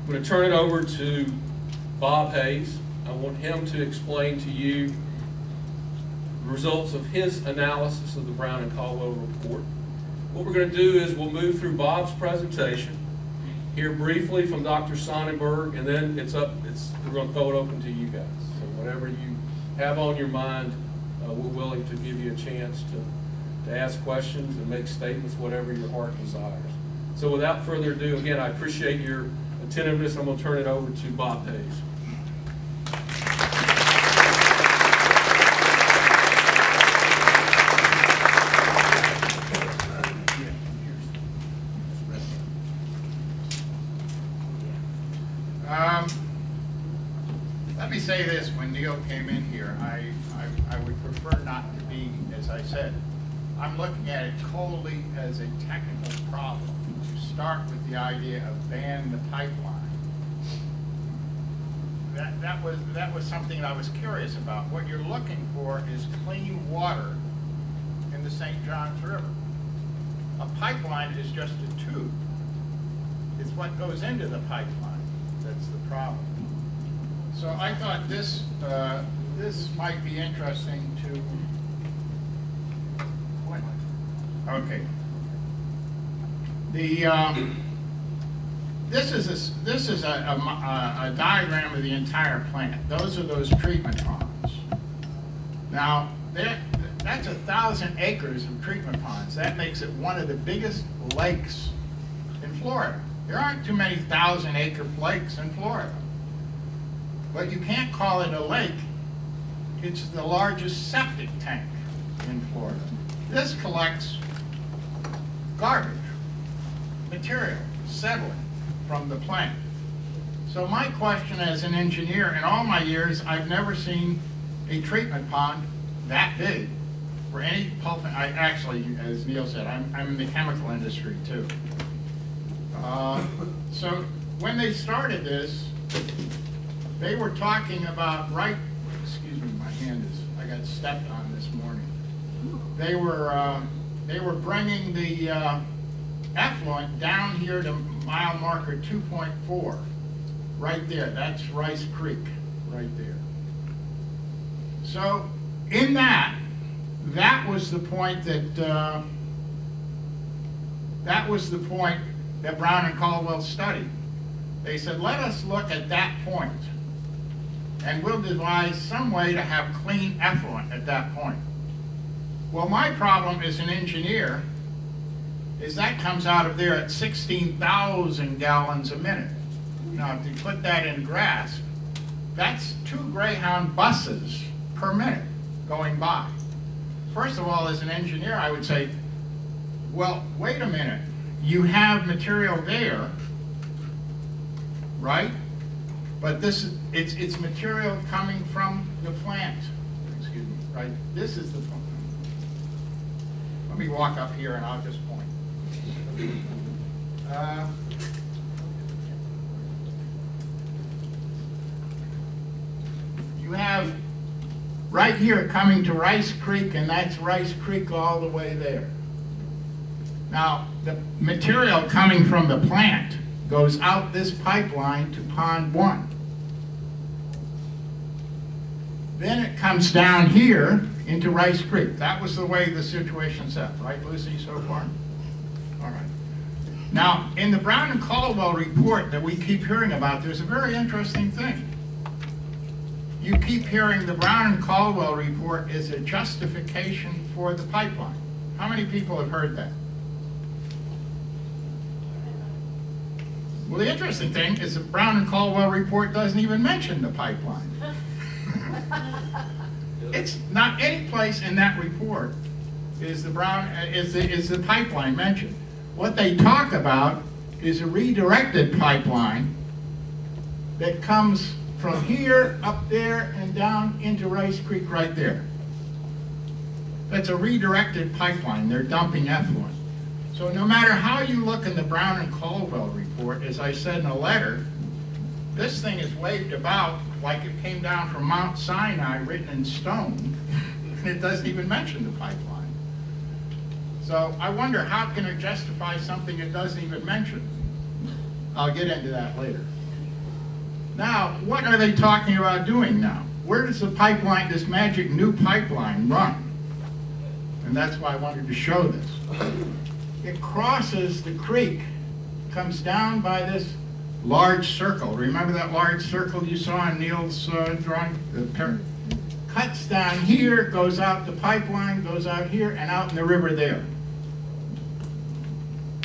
I'm going to turn it over to Bob Hayes. I want him to explain to you the results of his analysis of the Brown and Caldwell report. What we're going to do is we'll move through Bob's presentation, hear briefly from Dr. Sonnenberg, and then we're going to throw it open to you guys. So whatever you have on your mind, we're willing to give you a chance to ask questions and make statements, whatever your heart desires. So without further ado, again, I appreciate your attentiveness. I'm going to turn it over to Bob Hayes. Let me say this, when Neil came in here, I would prefer not to be, as I said, I'm looking at it coldly as a technical problem. To start with the idea of ban the pipeline. That was something I was curious about. What you're looking for is clean water in the St. Johns River. A pipeline is just a tube. It's what goes into the pipeline that's the problem. So I thought this might be interesting to. Okay. This is a diagram of the entire plant. Those are those treatment ponds. Now that's 1,000 acres of treatment ponds. That makes it one of the biggest lakes in Florida. There aren't too many 1,000-acre lakes in Florida. But you can't call it a lake. It's the largest septic tank in Florida. This collects garbage, material, settling from the plant. So my question as an engineer, in all my years, I've never seen a treatment pond that big for any pulp. I actually, as Neil said, I'm in the chemical industry too. So when they started this, they were talking about excuse me, my hand I got stepped on this morning. They were bringing the effluent down here to mile marker 2.4, right there. That's Rice Creek, right there. So in that was the point that Brown and Caldwell studied. They said, let us look at that point, and we'll devise some way to have clean effluent at that point. Well, my problem as an engineer is that comes out of there at 16,000 gallons a minute. Now, to put that in grasp, that's 2 Greyhound buses per minute going by. First of all, as an engineer, I would say, well, wait a minute. You have material there, right? But it's material coming from the plant. Excuse me, right? This is the point. Let me walk up here and I'll just point. You have right here coming to Rice Creek, and that's Rice Creek all the way there. Now, the material coming from the plant goes out this pipeline to Pond 1. Then it comes down here into Rice Creek. That was the way the situation set, right, Lucy, so far? All right. Now, in the Brown and Caldwell report that we keep hearing about, there's a very interesting thing. You keep hearing the Brown and Caldwell report is a justification for the pipeline. How many people have heard that? Well, the interesting thing is the Brown and Caldwell report doesn't even mention the pipeline. It's not any place in that report is the pipeline mentioned. What they talk about is a redirected pipeline that comes from here, up there, and down into Rice Creek right there. That's a redirected pipeline. They're dumping effluent. So no matter how you look in the Brown and Caldwell report, as I said in a letter, this thing is waved about like it came down from Mount Sinai written in stone, and it doesn't even mention the pipeline. So I wonder, how can it justify something it doesn't even mention? I'll get into that later. Now, what are they talking about doing now? Where does the pipeline, this magic new pipeline, run? And that's why I wanted to show this. It crosses the creek, comes down by this large circle. Remember that large circle you saw in Neil's drawing? Cuts down here, goes out the pipeline, goes out here, and out in the river there.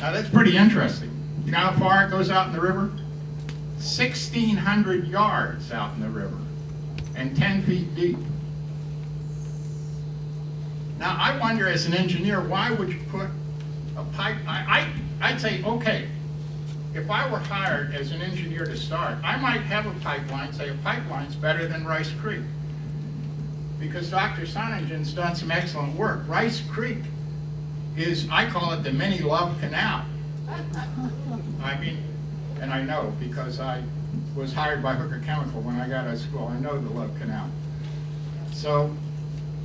Now that's pretty interesting. You know how far it goes out in the river? 1,600 yards out in the river, and 10 feet deep. Now I wonder, as an engineer, why would you put a pipe? I'd say, okay, if I were hired as an engineer to start, I might have a pipeline, say a pipeline's better than Rice Creek. Because Dr. Sonningen's done some excellent work. Rice Creek is, I call it the mini Love Canal. I mean, and I know because I was hired by Hooker Chemical when I got out of school. I know the Love Canal. So,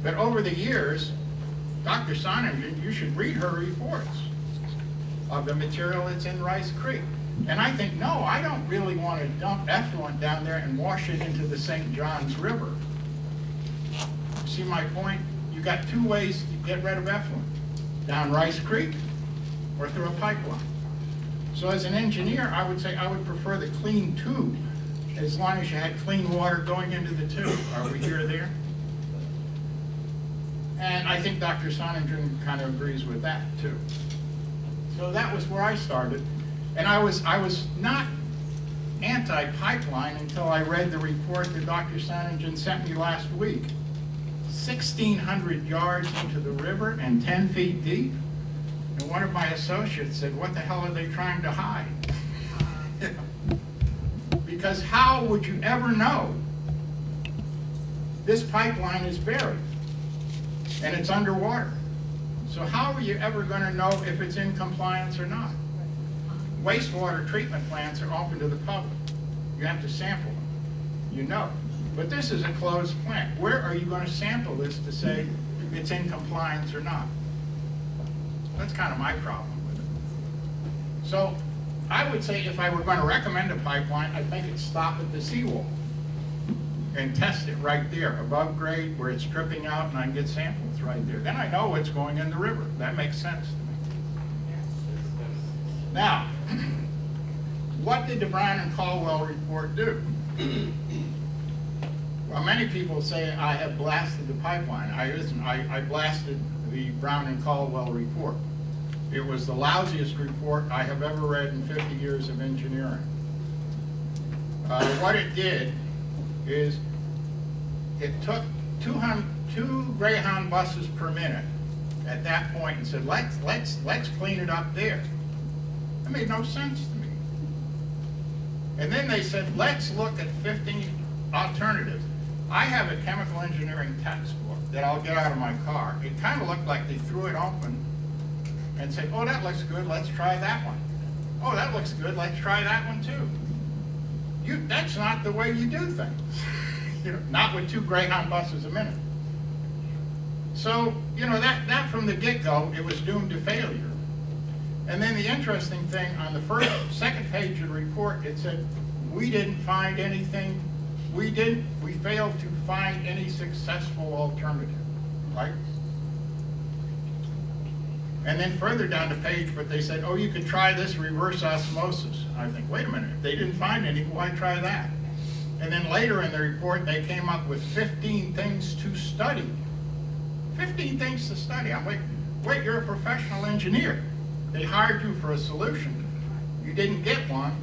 but over the years, Dr. Sonningen, you should read her reports of the material that's in Rice Creek. And I think, no, I don't really want to dump effluent down there and wash it into the St. Johns River. See my point? You got two ways to get rid of effluent. Down Rice Creek or through a pipeline. So as an engineer, I would say I would prefer the clean tube as long as you had clean water going into the tube. Are we here or there? And I think Dr. Sonningen kind of agrees with that too. So that was where I started. And I was not anti-pipeline until I read the report that Dr. Sonningen sent me last week. 1,600 yards into the river and 10 feet deep. And one of my associates said, what the hell are they trying to hide? Because how would you ever know? This pipeline is buried and it's underwater. So how are you ever going to know if it's in compliance or not? Wastewater treatment plants are open to the public. You have to sample them. You know. But this is a closed plant. Where are you going to sample this to say it's in compliance or not? That's kind of my problem with it. So I would say if I were going to recommend a pipeline, I'd make it stop at the seawall and test it right there, above grade, where it's dripping out, and I can get samples right there. Then I know what's going in the river. That makes sense to me. Now, what did the Brown and Caldwell report do? Well, many people say I have blasted the pipeline. I blasted the Brown and Caldwell report. It was the lousiest report I have ever read in 50 years of engineering. What it did is it took 2 Greyhound buses per minute at that point and said, let's clean it up there. That made no sense to me. And then they said, let's look at 15 alternatives. I have a chemical engineering textbook that I'll get out of my car. It kind of looked like they threw it open and said, oh, that looks good, let's try that one. Oh, that looks good, let's try that one too. That's not the way you do things. You know, not with 2 Greyhound buses a minute. So, you know, that from the get-go, it was doomed to failure. And then the interesting thing, on the second page of the report, it said, we didn't find anything, we failed to find any successful alternative, right? And then further down the page, but they said, oh, you could try this reverse osmosis. I think, wait a minute, if they didn't find any, why try that? And then later in the report, they came up with 15 things to study. 15 things to study. I'm like, wait, you're a professional engineer. They hired you for a solution. You didn't get one.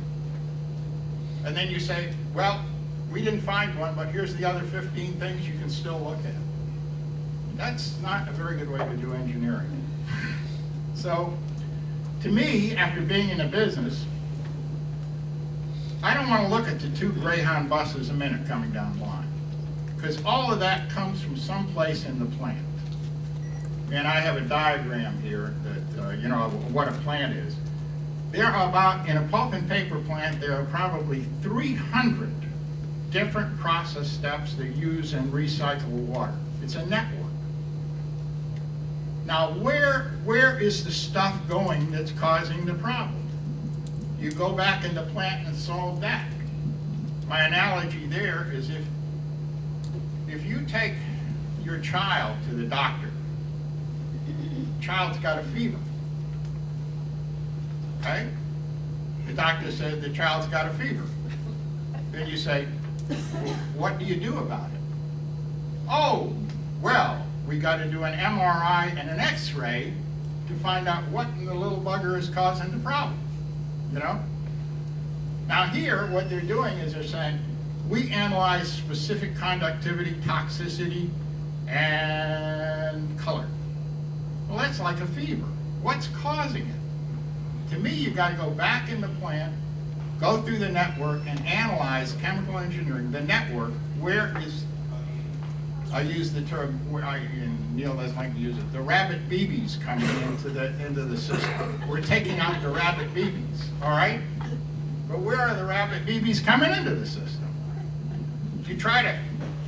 And then you say, well, we didn't find one, but here's the other 15 things you can still look at. That's not a very good way to do engineering. So, to me, after being in the business, I don't want to look at the 2 Greyhound buses a minute coming down the line, because all of that comes from someplace in the plant. And I have a diagram here that, you know, what a plant is. There are about, in a pulp and paper plant, there are probably 300 different process steps that use and recycle water. It's a network. Now, where is the stuff going that's causing the problem? You go back in the plant and solve that. my analogy there is if you take your child to the doctor, child's got a fever, okay? The doctor said the child's got a fever. Then you say, well, what do you do about it? Oh, well, we got to do an MRI and an X-ray to find out what in the little bugger is causing the problem, you know? Now here, what they're doing is they're saying, we analyze specific conductivity, toxicity, and color. Well, that's like a fever. What's causing it? To me, you've got to go back in the plant, go through the network, and analyze chemical engineering, the network, where is, I use the term, and Neil doesn't like to use it, the rabbit BBs coming into the system. We're taking out the rabbit BBs, all right? But where are the rabbit BBs coming into the system? If you try to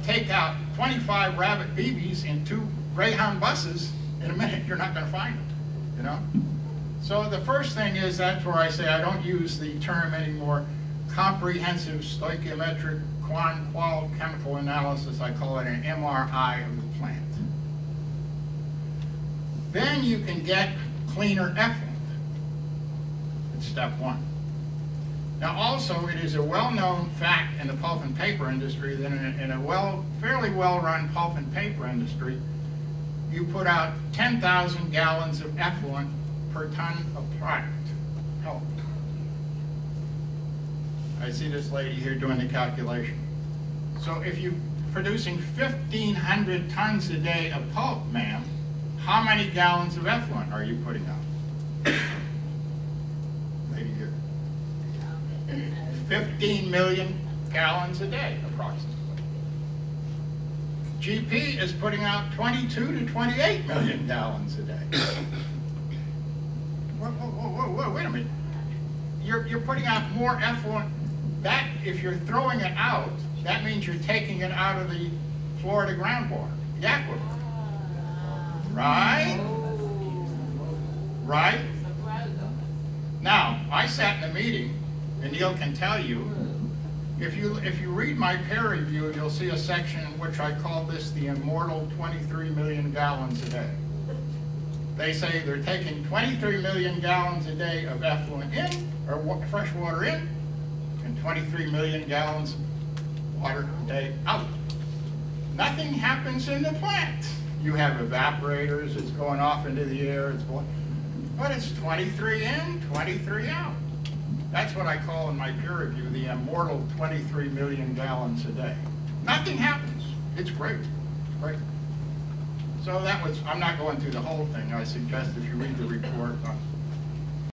take out 25 rabbit BBs in 2 Greyhound buses, in a minute you're not going to find them, you know? So the first thing is, that's where I say I don't use the term anymore, comprehensive stoichiometric qual chemical analysis. I call it an MRI of the plant. Then you can get cleaner effluent. It's step 1. Now also, it is a well-known fact in the pulp and paper industry that in a fairly well-run pulp and paper industry, you put out 10,000 gallons of effluent per ton of product. Pulp. I see this lady here doing the calculation. So if you're producing 1,500 tons a day of pulp, ma'am, how many gallons of effluent are you putting out? Lady here. 15 million gallons a day, approximately. GP is putting out 22 to 28 million gallons a day. Whoa, wait a minute. You're putting out more effluent. That, if you're throwing it out, that means you're taking it out of the Florida groundwater, the aquifer. Right? Right? Now, I sat in a meeting, and Neil can tell you, if you read my peer review, you'll see a section in which I call this the immortal 23 million gallons a day. They say they're taking 23 million gallons a day of effluent in, or fresh water in, and 23 million gallons of water a day out. Nothing happens in the plant. You have evaporators, it's going off into the air, but it's 23 in, 23 out. That's what I call in my peer review the immortal 23 million gallons a day. Nothing happens. It's great. It's great. So that was, I'm not going through the whole thing. I suggest if you read the report,